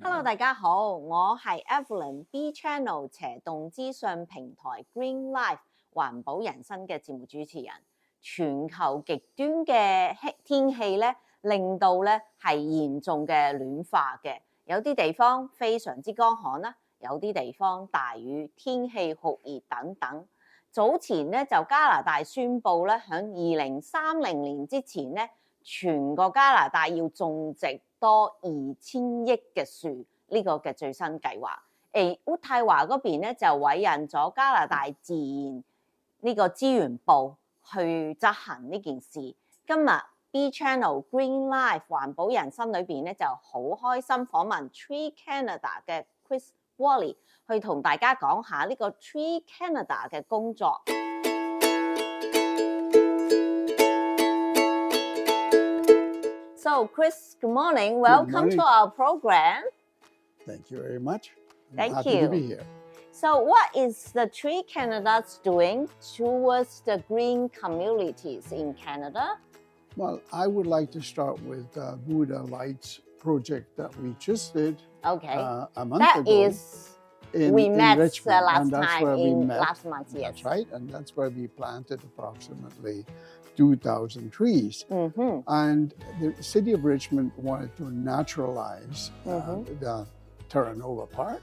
Hello， 大家好，我係 Evelyn BChannel 斜棟資訊平台 Green Life 環保人生嘅節目主持人。全球極端嘅天氣咧，令到咧係嚴重嘅暖化嘅，有啲地方非常之乾旱啦，有啲地方大雨、天氣酷熱等等。早前咧就加拿大宣布咧，喺2030年之前咧，全個加拿大要種植多2000億嘅樹，呢個嘅最新計劃。渥太華嗰邊咧就委任咗加拿大自然呢個資源部去執行呢件事。今日 BChannel Green Life 環保人生裏邊咧就好開心訪問 Tree Canada 嘅 Chris Walli 去同大家講下呢個 Tree Canada 嘅工作。So, Chris, good morning. Welcome to our program. Thank you very much. Thank happy you. to be here. So, what is the Tree Canada doing towards the green communities in Canada? Well, I would like to start with Buddha Lights project that we just did Okay. a month That ago. is, we met Richmond, last and that's time where we in met. last month, yes. That's right, and that's where we planted approximately 2,000 trees. Mm-hmm. And the city of Richmond wanted to naturalize the Terra Nova Park.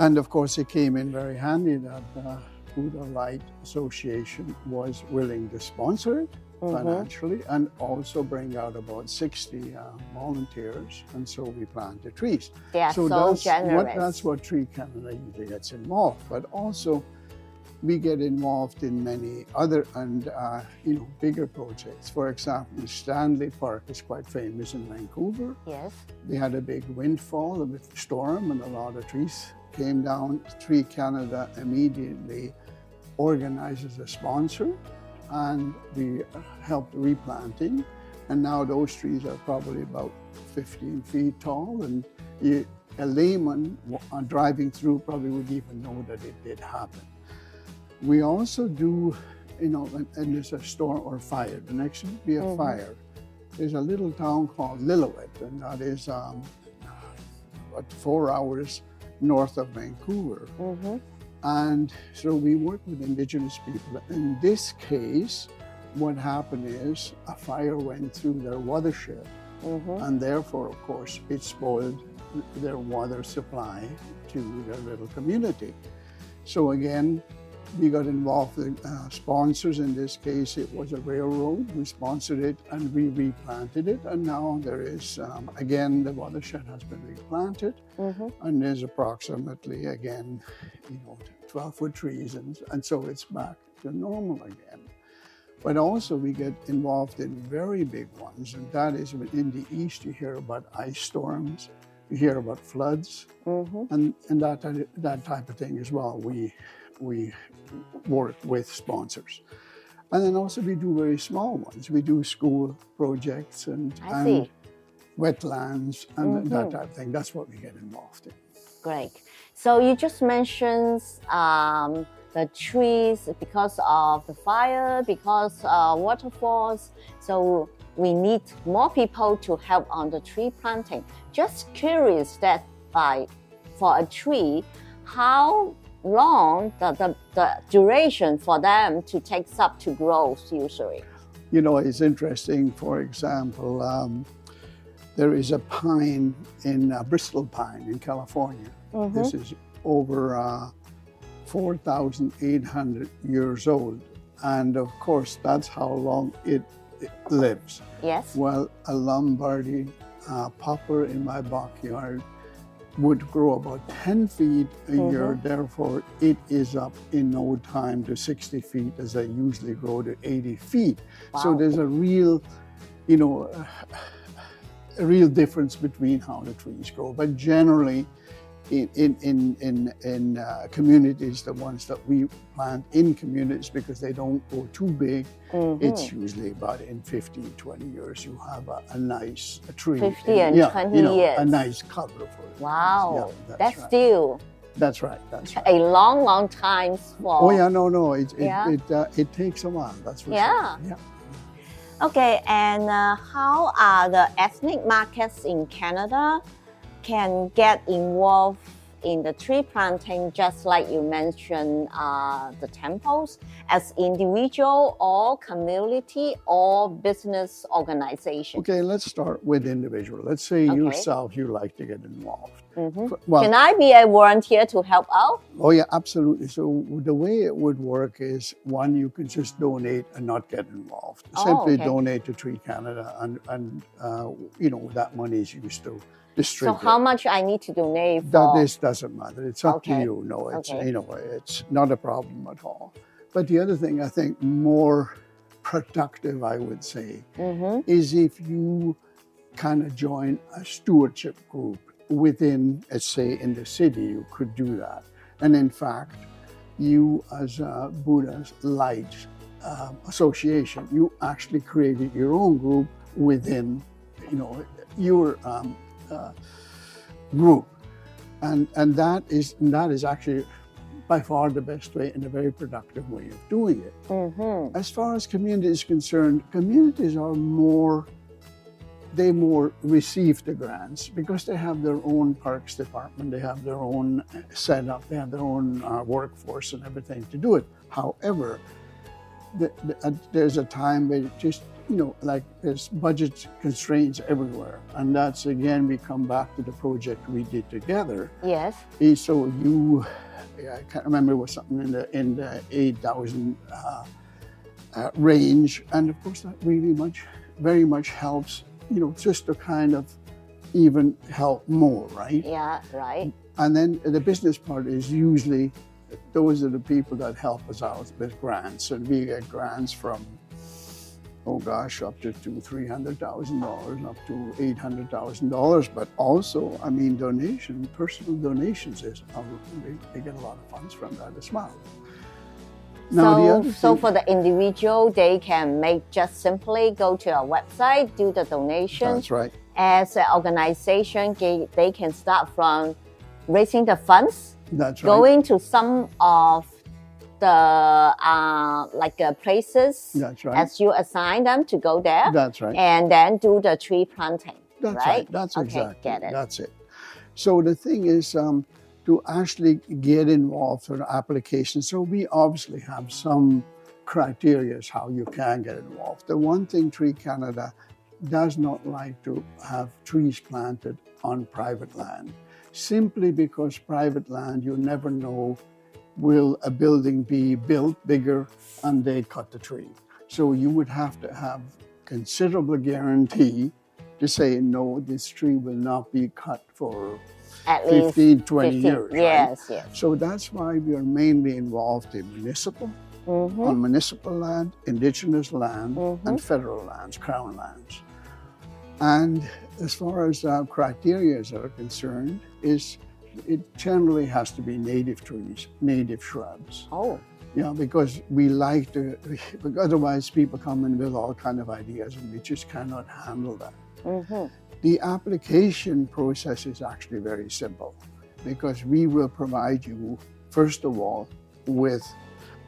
And of course, it came in very handy that the Buddha Light Association was willing to sponsor it financially and also bring out about 60 volunteers. And so we planted trees. They are so generous. That's what Tree Canada usually gets involved. But also, we get involved in many other and bigger projects. For example, Stanley Park is quite famous in Vancouver. Yes. They had a big windfall, a big storm, and a lot of trees came down. Tree Canada immediately organizes a sponsor, and we helped replanting. And now those trees are probably about 15 feet tall, and a layman driving through probably would even know that it did happen. We also do, and there's a storm or fire. The next would be a fire. There's a little town called Lillooet, and that is about 4 hours north of Vancouver. And so we work with Indigenous people. In this case, what happened is a fire went through their watershed, and therefore, of course, it spoiled their water supply to their little community. So again, we got involved with sponsors. In this case, it was a railroad. We sponsored it and we replanted it. And now there is, again, the watershed has been replanted. And there's approximately, again, 12-foot trees. And so it's back to normal again. But also we get involved in very big ones. And that is in the east, you hear about ice storms. You hear about floods. And that type of thing as well. We work with sponsors. And then also we do very small ones. We do school projects and wetlands and that type of thing. That's what we get involved in. Great. So you just mentioned the trees because of the fire, because waterfalls. So we need more people to help on the tree planting. Just curious that for a tree, how long the duration for them to take up to grow usually? It's interesting. For example, there is a pine in Bristol pine in California. This is over 4,800 years old. And of course, that's how long it lives. Yes. Well, a Lombardy poplar in my backyard would grow about 10 feet a year. Therefore, it is up in no time to 60 feet as I usually grow to 80 feet. Wow. So there's a real, a real difference between how the trees grow. But generally, in communities, the ones that we plant in communities, because they don't go too big, it's usually about in 15, 20 years, you have a nice tree. 50 and 20 years. A nice cover for it. Wow, Yeah, that's right. still That's right. That's right. a long time for. Oh yeah, no. It takes a while. That's for sure. Yeah. Okay, and how are the ethnic markets in Canada? can get involved in the tree planting, just like you mentioned, the temples, as individual or community or business organization? Okay, let's start with individual. Let's say yourself, you like to get involved. Well, can I be a volunteer to help out? Oh yeah, absolutely. So the way it would work is, one, you can just donate and not get involved. Simply donate to Tree Canada, and that money is used to distribute. So how much I need to donate for? That doesn't matter. It's up to you. No, it's it's not a problem at all. But the other thing I think more productive, I would say, is if you kind of join a stewardship group within, let's say, in the city, you could do that. And in fact, you as a Buddha's Light Association, you actually created your own group within, your group, and that is actually by far the best way and a very productive way of doing it. As far as community is concerned, communities are more receive the grants because they have their own parks department, they have their own setup, they have their own workforce and everything to do it. However, there's a time where just there's budget constraints everywhere, and that's again we come back to the project we did together. Yes. So I can't remember, it was something in the 8,000 range, and of course that very much helps. Just to kind of even help more, right? Yeah, right. And then the business part is usually those are the people that help us out with grants, and we get grants from up to $300,000, up to $800,000. But also, personal donations they get a lot of funds from that as well. Now, so for the individual, they can just simply go to our website, do the donation. That's right. As an organization, they can start from raising the funds. That's right. Going to some of the places. That's right. As you assign them to go there. That's right. And then do the tree planting. That's right. That's exactly. Get it. That's it. So the thing is, to actually get involved with the application. So we obviously have some criteria as how you can get involved. The one thing Tree Canada does not like to have trees planted on private land, simply because private land, you never know, will a building be built bigger and they cut the tree. So you would have to have considerable guarantee to say, no, this tree will not be cut for at 15, 20 years. Yes, right? yes. So that's why we are mainly involved in municipal, on municipal land, indigenous land, and federal lands, crown lands. And as far as criteria are concerned, it generally has to be native trees, native shrubs. Oh. Because we like to, because otherwise people come in with all kind of ideas and we just cannot handle that. The application process is actually very simple, because we will provide you, first of all, with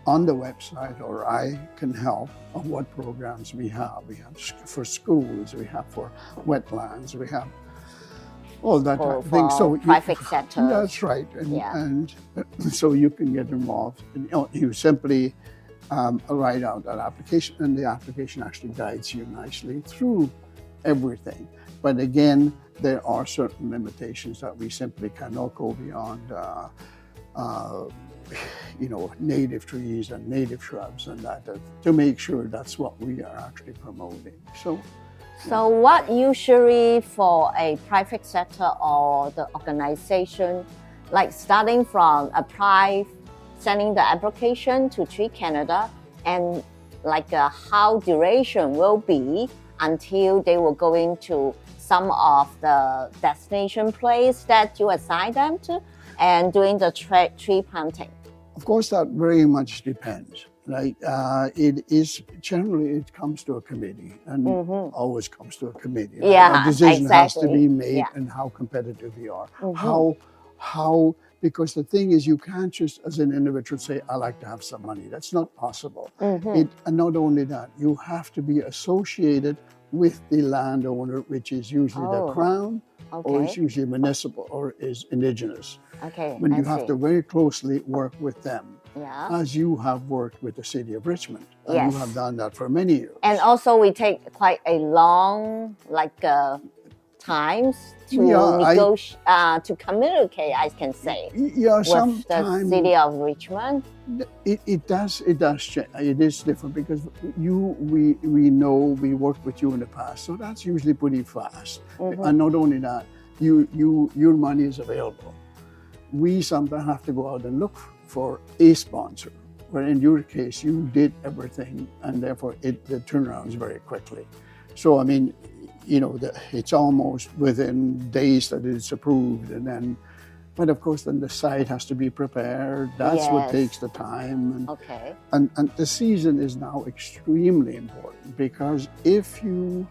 on the website, or I can help on what programs we have. We have for schools, we have for wetlands, we have all that type of thing. So private sector. That's right. And so you can get involved. And, you simply write out that application, and the application actually guides you nicely through everything. But again, there are certain limitations that we simply cannot go beyond, native trees and native shrubs, and that to make sure that's what we are actually promoting. So what usually for a private sector or the organization, like starting from sending the application to Tree Canada, and how duration will be until they will go into some of the destination place that you assign them to, and doing the tree planting? Of course, that very much depends. Right? It comes to a committee, and always comes to a committee. Yeah, a decision has to be made, yeah. And how competitive we are. Because the thing is, you can't just as an individual say, I like to have some money. That's not possible. And not only that, you have to be associated with the landowner, which is usually the Crown, or it's usually municipal, or is Indigenous. Okay, When you have to very closely work with them, as you have worked with the City of Richmond. And you have done that for many years. And also we take quite a long, times to negotiate, to communicate, I can say, with the City of Richmond. It does change. It is different because we know we worked with you in the past, so that's usually pretty fast. And not only that, your money is available. We sometimes have to go out and look for a sponsor, where in your case you did everything, and therefore the turnaround is very quickly. So I mean, it's almost within days that it's approved, and then, but of course then the site has to be prepared. That's what takes the time. And the season is now extremely important, because if you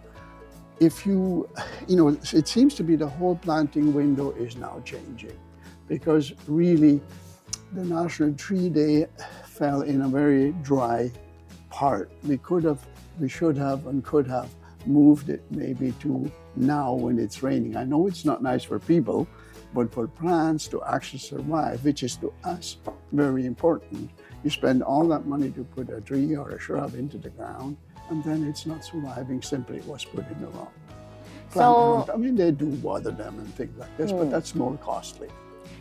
it seems to be the whole planting window is now changing, because really the National Tree Day fell in a very dry part. We should have and could have moved it maybe to now when it's raining. I know it's not nice for people, but for plants to actually survive, which is to us very important, you spend all that money to put a tree or a shrub into the ground, and then it's not surviving, simply it was put in the wrong plant. I mean, they do water them and things like this, but that's more costly.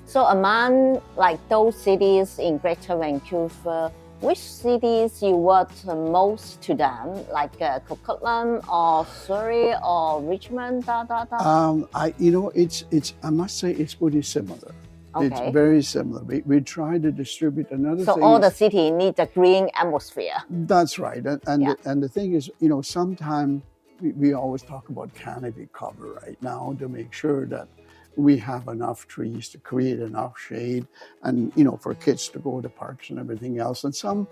So among those cities in Greater Vancouver, which cities you worked most to them, like Coquitlam or Surrey or Richmond? I must say it's pretty similar. It's very similar. We try to distribute another thing. So all the city need a green atmosphere. That's right. And the thing is, sometimes we always talk about canopy cover right now to make sure that we have enough trees to create enough shade, and for kids to go to parks and everything else. And some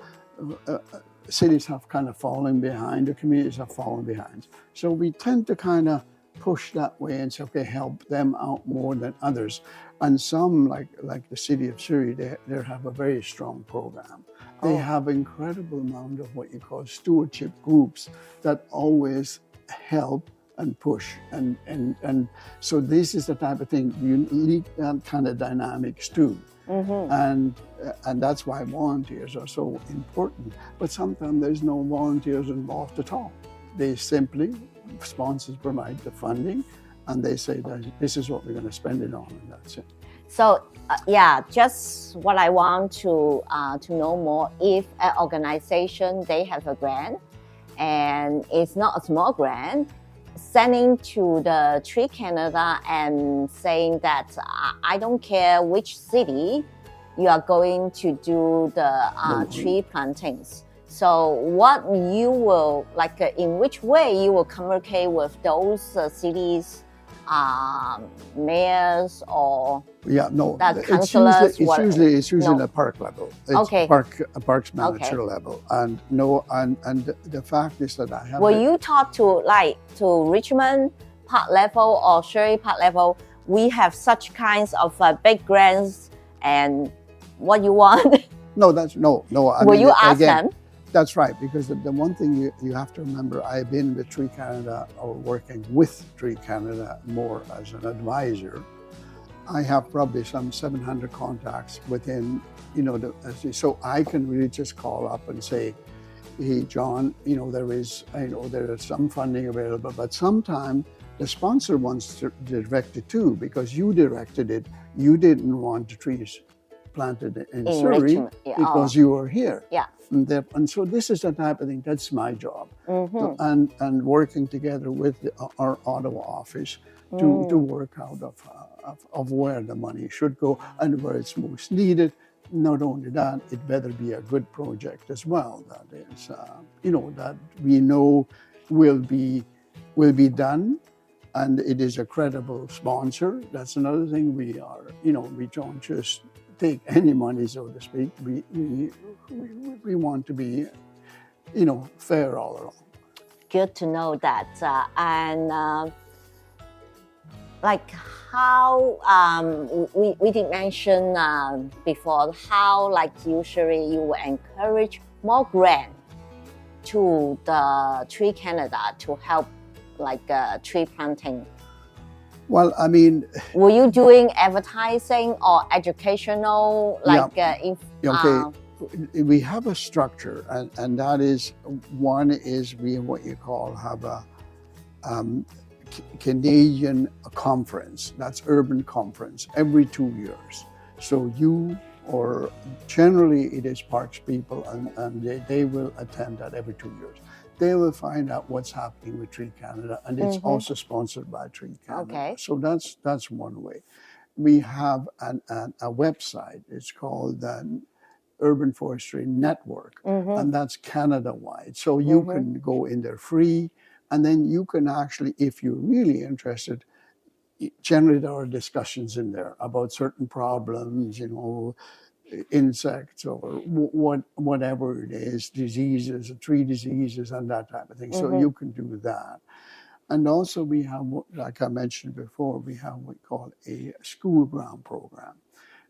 cities have kind of fallen behind, the communities have fallen behind. So we tend to kind of push that way and say, okay, help them out more than others. And some, like the city of Surrey, they have a very strong program. They have incredible amount of what you call stewardship groups that always help and push, and so this is the type of thing you need, that kind of dynamics too. And that's why volunteers are so important. But sometimes there's no volunteers involved at all. They simply, sponsors provide the funding, and they say that this is what we're going to spend it on, and that's it. So just what I want to know more, if an organization, they have a grant, and it's not a small grant, sending to the Tree Canada and saying that I don't care which city you are going to do the tree plantings. So what you will, in which way you will communicate with those cities, mayors or councillors? It's usually a park level. It's parks manager level. And the fact is that I have. Will you talk to Richmond park level or Surrey park level? We have such kinds of big grants, and what you want? No. Will you ask them? That's right, because the one thing you have to remember, I've been with Tree Canada, or working with Tree Canada more as an advisor. I have probably some 700 contacts within, so I can really just call up and say, hey, John, there is some funding available, but sometimes the sponsor wants to direct it too, because you directed it. You didn't want the trees planted in Surrey because you were here. And so this is the type of thing, that's my job. And working together with our Ottawa office to work out of where the money should go and where it's most needed. Not only that, it better be a good project as well. That is, that we know will be done, and it is a credible sponsor. That's another thing. We don't just take any money, so to speak. We want to be, fair all along. Good to know that. How we did mention before how usually you will encourage more grant to the Tree Canada to help like tree planting? Well, I mean, were you doing advertising or educational, like we have a structure, and that is, one is we what you call have a Canadian conference, that's urban conference, every 2 years. So you, or generally it is parks people, and they will attend that every 2 years. They will find out what's happening with Tree Canada, and it's also sponsored by Tree Canada. Okay. So that's one way. We have a website. It's called the Urban Forestry Network, and that's Canada-wide. So you can go in there free, and then you can actually, if you're really interested, generally there are discussions in there about certain problems, you know, insects or whatever it is, diseases, tree diseases, and that type of thing. So you can do that. And also we have, like I mentioned before, we have what we call a school ground program.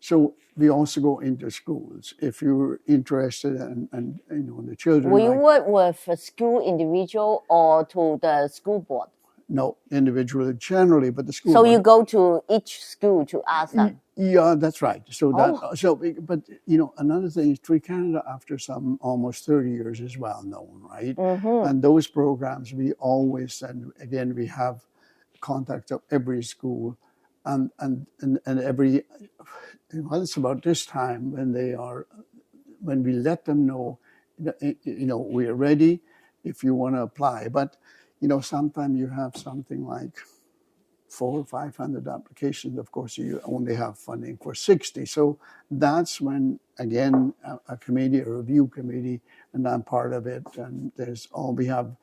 So we also go into schools. If you're interested and you know, the children. Will you work with a school individual or to the school board? No, individually generally, but the school. So you go to each school to ask them? Yeah, that's right. So but you know, another thing is Tree Canada, after some almost 30 years, is well known, right? And those programs we always send. Again, we have contact of every school, and every. Well, it's about this time when we let them know, you know, we're ready if you want to apply. But you know, sometimes you have something like 400 or 500 applications. Of course, you only have funding for 60. So that's when, again, a committee, a review committee, and I'm part of it. And we have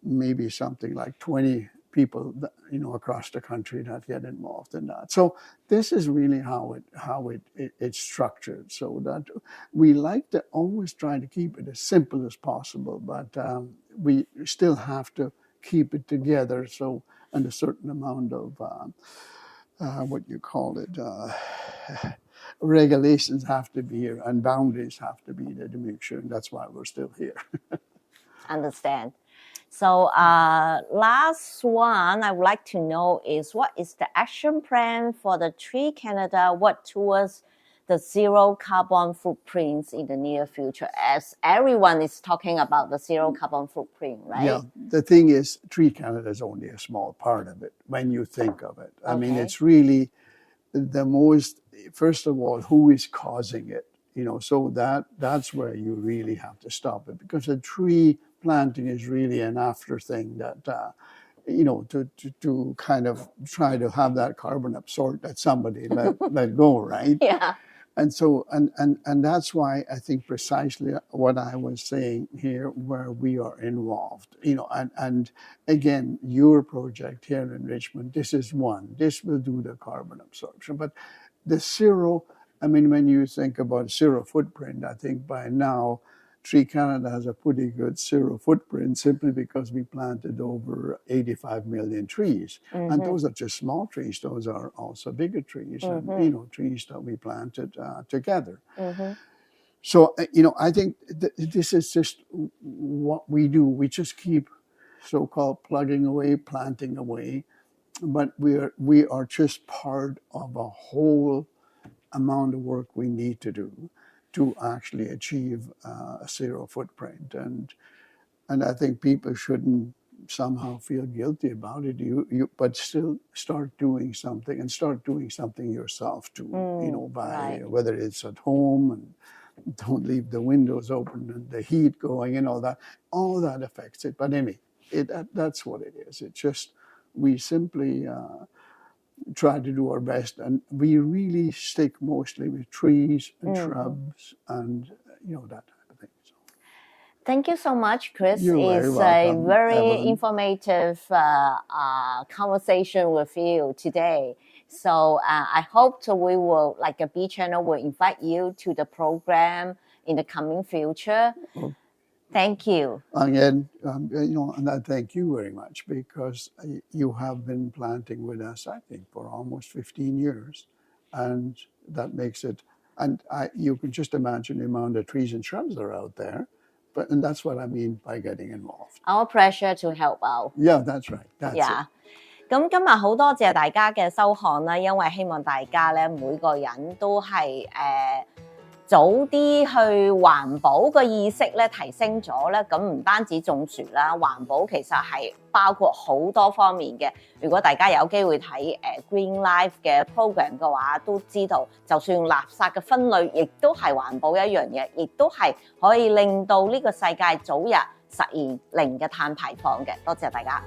maybe something like 20 people, that, you know, across the country that get involved in that. So this is really how it's structured. So that we like to always try to keep it as simple as possible, but we still have to keep it together. So, and a certain amount of what you call it, regulations have to be here and boundaries have to be there to make sure. And that's why we're still here. Understand. So last one I would like to know is, what is the action plan for the Tree Canada work towards the zero carbon footprints in the near future, as everyone is talking about the zero carbon footprint, right? Yeah, the thing is, Tree Canada is only a small part of it when you think of it. I mean, it's really the most, first of all, who is causing it? You know, so that's where you really have to stop it, because a tree planting is really an after thing that, you know, to kind of try to have that carbon absorbed that somebody let go, right? Yeah. And so, and that's why I think precisely what I was saying here, where we are involved, you know, and again, your project here in Richmond, this is one. This will do the carbon absorption, but the zero, I mean, when you think about zero footprint, I think by now, Tree Canada has a pretty good zero footprint simply because we planted over 85 million trees. And those are just small trees. Those are also bigger trees and, you know, trees that we planted together. So, you know, I think this is just what we do. We just keep so-called plugging away, planting away, but we are just part of a whole amount of work we need to do to actually achieve a zero footprint. And I think people shouldn't somehow feel guilty about it, but still start doing something, and start doing something yourself too, you know, by whether it's at home, and don't leave the windows open and the heat going and all that affects it. But anyway, that's what it is. It's just, we simply try to do our best, and we really stick mostly with trees and shrubs and, you know, that type of thing. So. Thank you so much, Chris. You're it's welcome, a very Evelyn. Informative conversation with you today. So I hope we will, like a BChannel, will invite you to the program in the coming future. Well, thank you. Again, you know, and I thank you very much, because you have been planting with us, I think, for almost 15 years. And that makes it, and you can just imagine the amount of trees and shrubs that are out there. And that's what I mean by getting involved. Our pleasure to help out. Yeah, that's right. That's Yeah. it. 咁今日好多謝大家嘅收看啦，因為希望大家咧每個人都係早啲去環保個意識咧提升咗咧，咁唔單止種樹啦，環保其實係包括好多方面嘅。如果大家有機會睇Green Life 嘅 program 嘅話，都知道就算垃圾嘅分類，亦都係環保一樣嘢，亦都係可以令到呢個世界早日實現零嘅碳排放嘅。多謝大家。